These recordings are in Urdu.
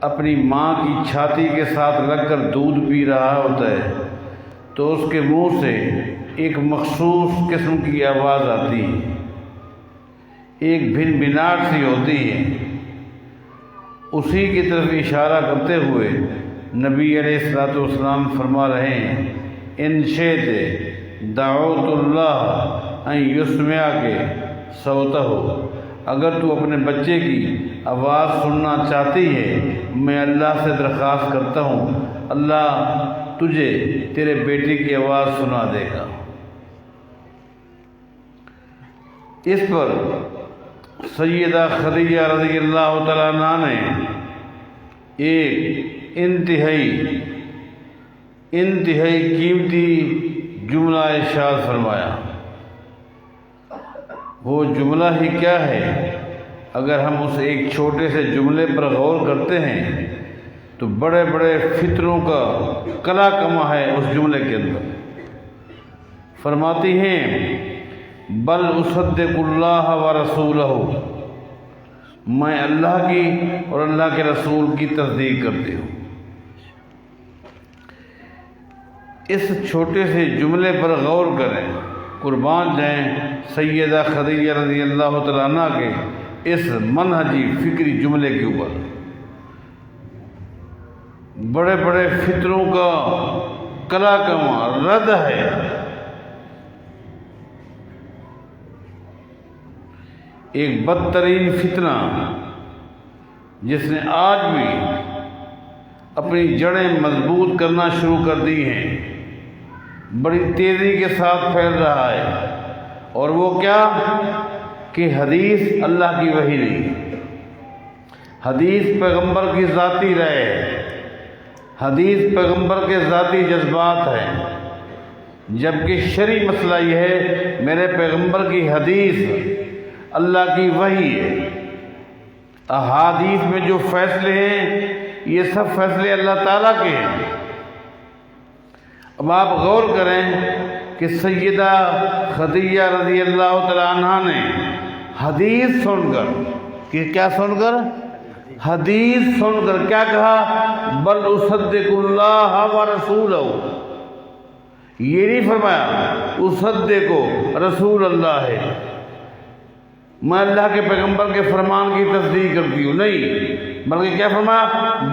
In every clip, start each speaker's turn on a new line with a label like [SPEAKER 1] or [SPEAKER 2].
[SPEAKER 1] اپنی ماں کی چھاتی کے ساتھ لگ کر دودھ پی رہا ہوتا ہے تو اس کے منہ سے ایک مخصوص قسم کی آواز آتی ہے، ایک بھنبھناہٹ سی ہوتی ہے۔ اسی کی طرف اشارہ کرتے ہوئے نبی علیہ الصلوۃ والسلام فرما رہے ہیں، ان شئت دعوت اللہ ان یسمعک صوتہ، اگر تو اپنے بچے کی آواز سننا چاہتی ہے میں اللہ سے درخواست کرتا ہوں اللہ تجھے تیرے بیٹے کی آواز سنا دے گا۔ اس پر سیدہ خدیجہ رضی اللہ تعالیٰ عنہ نے ایک انتہائی قیمتی جملہ ارشاد فرمایا۔ وہ جملہ ہی کیا ہے؟ اگر ہم اس ایک چھوٹے سے جملے پر غور کرتے ہیں تو بڑے بڑے فطروں کا کلا کما ہے اس جملے کے اندر۔ فرماتی ہیں بل اصدق اللہ و رسولہ، میں اللہ کی اور اللہ کے رسول کی تصدیق کرتی ہوں۔ اس چھوٹے سے جملے پر غور کریں، قربان جائیں سیدہ خدیجہ رضی اللہ تعالیٰ عنہ کے اس منہجی فکری جملے کے اوپر۔ بڑے بڑے فطروں کا کلا کما رد ہے۔ ایک بدترین فتنہ جس نے آج بھی اپنی جڑیں مضبوط کرنا شروع کر دی ہیں، بڑی تیزی کے ساتھ پھیل رہا ہے، اور وہ کیا کہ حدیث اللہ کی وحی نہیں، حدیث پیغمبر کی ذاتی رائے ہے، حدیث پیغمبر کے ذاتی جذبات ہیں، جبکہ شرعی مسئلہ یہ ہے میرے پیغمبر کی حدیث اللہ کی وحی ہے۔ احادیث میں جو فیصلے ہیں یہ سب فیصلے اللہ تعالیٰ کے ہیں۔ اب آپ غور کریں کہ سیدہ خدیجہ رضی اللہ تعالیٰ عنہ نے حدیث سن کر کہ کیا سن کر؟ حدیث سن کر کیا کہا؟ بل اصدق اللہ و رسولہ، یہ نہیں فرمایا اصدق رسول اللہ ہے، میں اللہ کے پیغمبر کے فرمان کی تصدیق کرتی ہوں، نہیں، بلکہ کیا فرمایا؟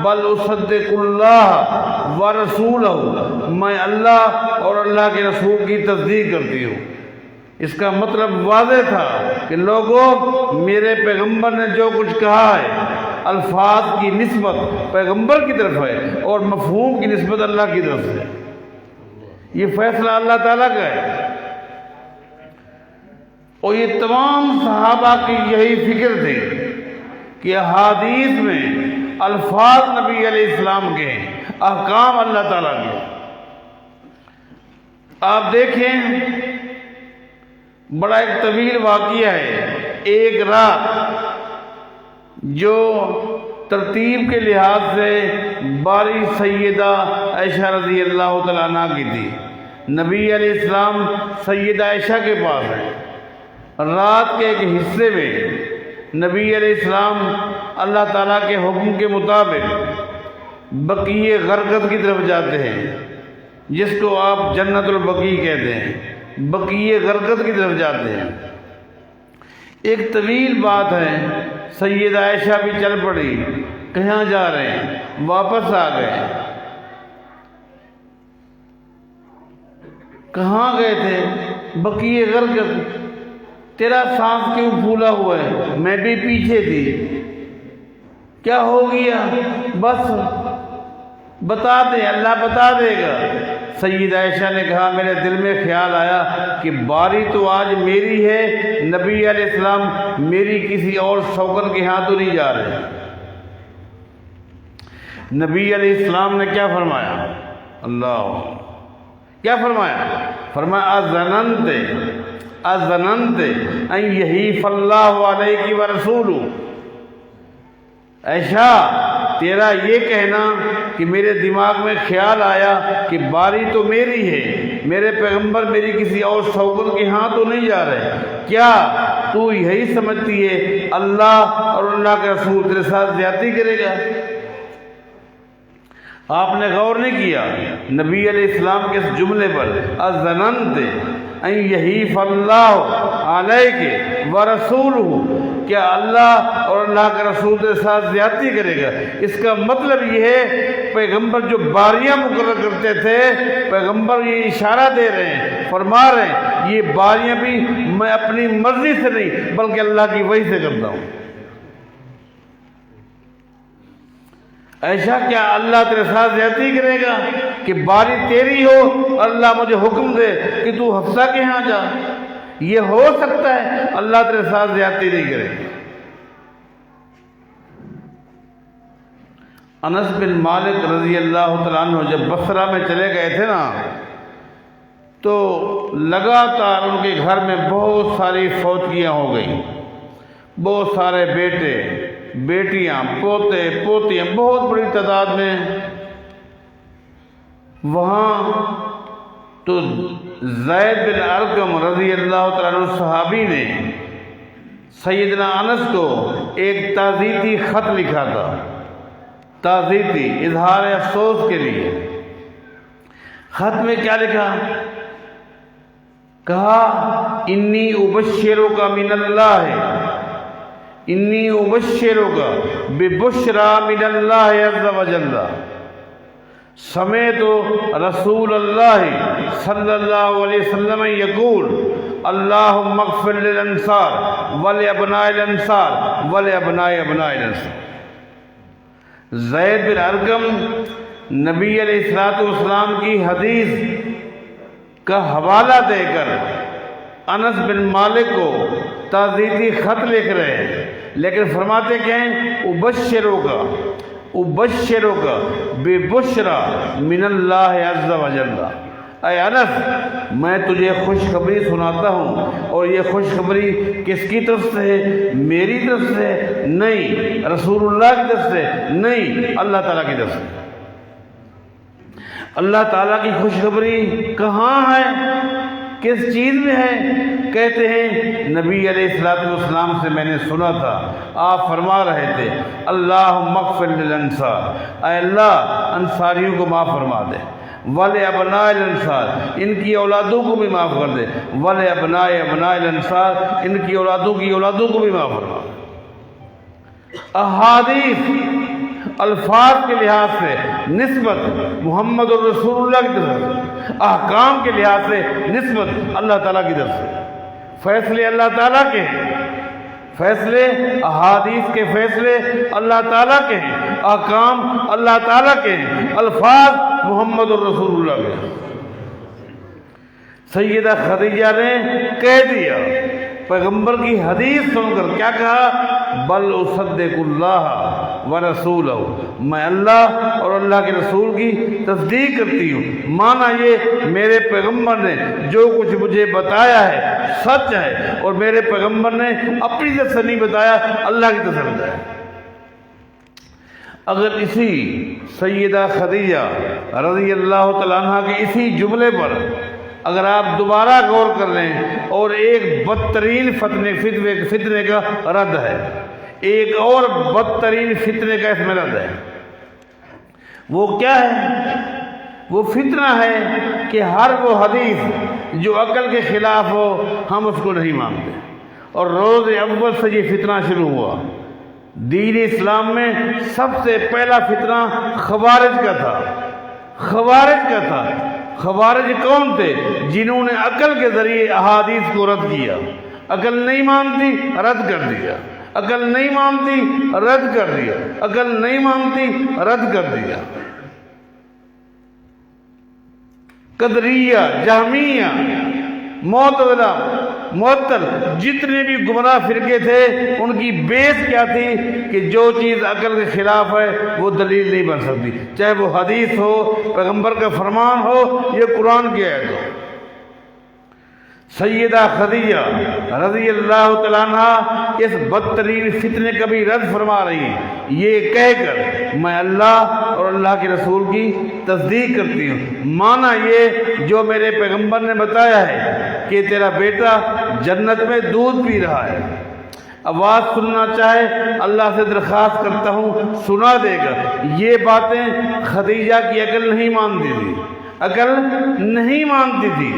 [SPEAKER 1] بل اصدق اللہ و رسولہ، میں اللہ اور اللہ کے رسول کی تصدیق کرتی ہوں۔ اس کا مطلب واضح تھا کہ لوگوں میرے پیغمبر نے جو کچھ کہا ہے الفاظ کی نسبت پیغمبر کی طرف ہے اور مفہوم کی نسبت اللہ کی طرف ہے، یہ فیصلہ اللہ تعالیٰ کا ہے۔ اور یہ تمام صحابہ کی یہی فکر تھی کہ احادیث میں الفاظ نبی علیہ السلام کے ہیں، احکام اللہ تعالیٰ کے۔ آپ دیکھیں بڑا ایک طویل واقعہ ہے، ایک رات جو ترتیب کے لحاظ سے باری سیدہ عائشہ رضی اللہ تعالیٰ عنہ کی تھی۔ نبی علیہ السلام سیدہ عائشہ کے پاس ہے، رات کے ایک حصے میں نبی علیہ السلام اللہ تعالیٰ کے حکم کے مطابق بقیع غرقد کی طرف جاتے ہیں، جس کو آپ جنت البقیع کہتے ہیں، بقیع غرقد کی طرف جاتے ہیں۔ ایک طویل بات ہے، سیدہ عائشہ بھی چل پڑی، کہاں جا رہے ہیں؟ واپس آ گئے۔ کہاں گئے تھے؟ بقیع غرقد۔ تیرا سانس کیوں پھولا ہوا ہے؟ میں بھی پیچھے تھی۔ کیا ہو گیا؟ بس بتا دے، اللہ بتا دے گا۔ سیدہ عائشہ نے کہا میرے دل میں خیال آیا کہ باری تو آج میری ہے، نبی علیہ السلام میری کسی اور شوکر کے ہاں تو نہیں جا رہے۔ نبی علیہ السلام نے کیا فرمایا؟ اللہ کیا فرمایا؟ فرمایا اذننت ان یحیف اللہ علیک ورسولہ۔ عائشہ تیرا یہ کہنا کہ میرے دماغ میں خیال آیا کہ باری تو میری ہے، میرے پیغمبر میری کسی اور شوکر کے ہاں تو نہیں جا رہے، کیا تو یہی سمجھتی ہے اللہ اور اللہ کے رسول تیرے ساتھ زیادتی کرے گا؟ آپ نے غور نہیں کیا نبی علیہ السلام کے اس جملے پر اَظَنَنْتَ أَنْ يَحِيفَ اللَّهُ عَلَيْكَ وَرَسُولُهُ، کیا اللہ اور اللہ کا رسول کے ساتھ زیادتی کرے گا؟ اس کا مطلب یہ ہے پیغمبر جو باریاں مقرر کرتے تھے، پیغمبر یہ اشارہ دے رہے ہیں، فرما رہے ہیں یہ باریاں بھی میں اپنی مرضی سے نہیں بلکہ اللہ کی وحی سے کرتا ہوں۔ ایسا کیا اللہ تیرے ساتھ زیادتی کرے گا کہ باری تیری ہو اور اللہ مجھے حکم دے کہ تو حفصہ کے ہاں جا؟ یہ ہو سکتا ہے؟ اللہ تیرے ساتھ زیادتی نہیں کرے گا۔ انس بن مالک رضی اللہ تعالیٰ عنہ جب بصرہ میں چلے گئے تھے نا تو لگاتار ان کے گھر میں بہت ساری فوتگیاں ہو گئیں، بہت سارے بیٹے بیٹیاں پوتے پوتیاں بہت بڑی تعداد میں۔ وہاں تو زید بن ارقم رضی اللہ تعالیٰ عنہ صحابی نے سیدنا انس کو ایک تعزیتی خط لکھا تھا، تعزیتی اظہار افسوس کے لیے۔ خط میں کیا لکھا؟ کہا انی ابشرک من اللہ، انی ابشرک ببشرا من اللہ عز وجل، سمیت رسول اللہ صلی اللہ علیہ وسلم یقول اللہم اغفر للانصار ولابناء الانصار ولابناء ابناء الانصار۔ زید بن ارقم نبی علیہ السلام کی حدیث کا حوالہ دے کر انس بن مالک کو تعزیتی خط لکھ رہے ہیں، لیکن فرماتے کیا ہیں؟ ابشرک ببشرا من اللہ عز وجل۔ اے انس میں تجھے خوشخبری سناتا ہوں، اور یہ خوشخبری کس کی طرف سے ہے؟ میری طرف سے نہیں، رسول اللہ کی طرف سے نہیں، اللہ تعالیٰ کی طرف سے۔ اللہ تعالیٰ کی خوشخبری کہاں ہے؟ کس چیز میں ہے؟ کہتے ہیں نبی علیہ السلام سے میں نے سنا تھا، آپ فرما رہے تھے اللہم اغفر للانصار، اے اللہ انصاریوں کو معاف فرما دے، ولابناء الانصار ان کی اولادوں کو بھی معاف کر دے، ولابناء ابناء الانصار ان کی اولادوں کو بھی معاف فرما دے۔ احادیث الفاظ کے لحاظ سے نسبت محمد الرسول اللہ کی طرف سے، احکام کے لحاظ سے نسبت اللہ تعالیٰ کی طرف سے۔ فیصلے اللہ تعالیٰ کے ہیں، فیصلے احادیث کے فیصلے اللہ تعالیٰ کے ہیں، احکام اللہ تعالیٰ کے ہیں، الفاظ محمد الرسول اللہ کے ہیں۔ سیدہ خدیجہ نے کہہ دیا، پیغمبر کی حدیث سن کر کیا کہا؟ بل اصدق اللہ ورسولہ، میں اللہ اور اللہ کے رسول کی تصدیق کرتی ہوں۔ مانا یہ میرے پیغمبر نے جو کچھ مجھے بتایا ہے سچ ہے، اور میرے پیغمبر نے اپنی طرف سے نہیں بتایا، اللہ کی طرف سے بتایا۔ اگر اسی سیدہ خدیجہ رضی اللہ تعالیٰ عنہ کے اسی جملے پر اگر آپ دوبارہ غور کر لیں، اور ایک بدترین فتنے کا رد ہے، ایک اور بدترین فتنے کا اس میں رد ہے۔ وہ کیا ہے؟ وہ فتنہ ہے کہ ہر وہ حدیث جو عقل کے خلاف ہو ہم اس کو نہیں مانتے، اور روز اول سے یہ فتنہ شروع ہوا۔ دین اسلام میں سب سے پہلا فتنہ خوارج کا تھا، خوارج کا تھا۔ خوارج کون تھے؟ جنہوں نے عقل کے ذریعے احادیث کو رد کیا، عقل نہیں مانتی رد کر دیا، عقل نہیں مانتی رد کر دیا، عقل نہیں مانتی رد کر دیا۔ قدریہ، جہمیہ، معتزلہ، معطل، جتنے بھی گمراہ فرقے تھے ان کی بیس کیا تھی کہ جو چیز عقل کے خلاف ہے وہ دلیل نہیں بن سکتی، چاہے وہ حدیث ہو، پیغمبر کا فرمان ہو، یہ قرآن کی آیت ہو۔ سیدہ خدیجہ رضی اللہ تعالیٰ عنہ اس بدترین فتنے کا بھی رد فرما رہی ہیں، یہ کہہ کر میں اللہ اور اللہ کے رسول کی تصدیق کرتی ہوں۔ مانا یہ جو میرے پیغمبر نے بتایا ہے کہ تیرا بیٹا جنت میں دودھ پی رہا ہے، آواز سننا چاہے اللہ سے درخواست کرتا ہوں سنا دے گا۔ یہ باتیں خدیجہ کی عقل نہیں مانتی تھی، عقل نہیں مانتی تھی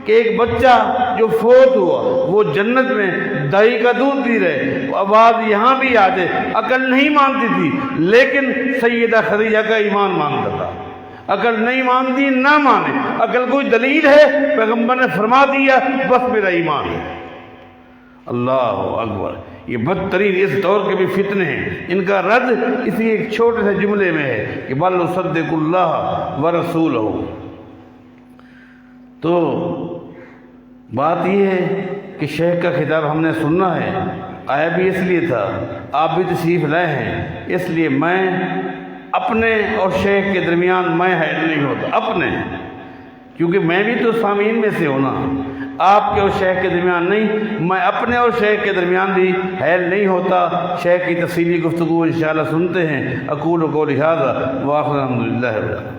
[SPEAKER 1] کہ ایک بچہ جو فوت ہوا وہ جنت میں دہی کا دودھ پی رہے، آواز یہاں بھی آ جائے، عقل نہیں مانتی تھی، لیکن سیدہ خدیجہ کا ایمان مانتا تھا۔ عقل نہیں مانتی نہ مانے، عقل کوئی دلیل ہے، پیغمبر نے فرما دیا بس میرا ایمان ہے۔ اللہ اکبر، یہ بدترین اس دور کے بھی فتنے ہیں، ان کا رد اسی ایک چھوٹے سے جملے میں ہے کہ بل نصدق اللہ ورسولہ۔ تو بات یہ ہے کہ شیخ کا خطاب ہم نے سننا ہے، آیا بھی اس لیے تھا، آپ بھی تشریف لائے ہیں، اس لیے میں اپنے اور شیخ کے درمیان میں حائل نہیں ہوتا، اپنے، کیونکہ میں بھی تو سامعین میں سے ہونا، آپ کے اور شیخ کے درمیان نہیں، میں اپنے اور شیخ کے درمیان بھی حائل نہیں ہوتا۔ شیخ کی تفصیلی گفتگو انشاءاللہ سنتے ہیں۔ اقول قولی ھذا وآخر الحمدللہ رب العالمین۔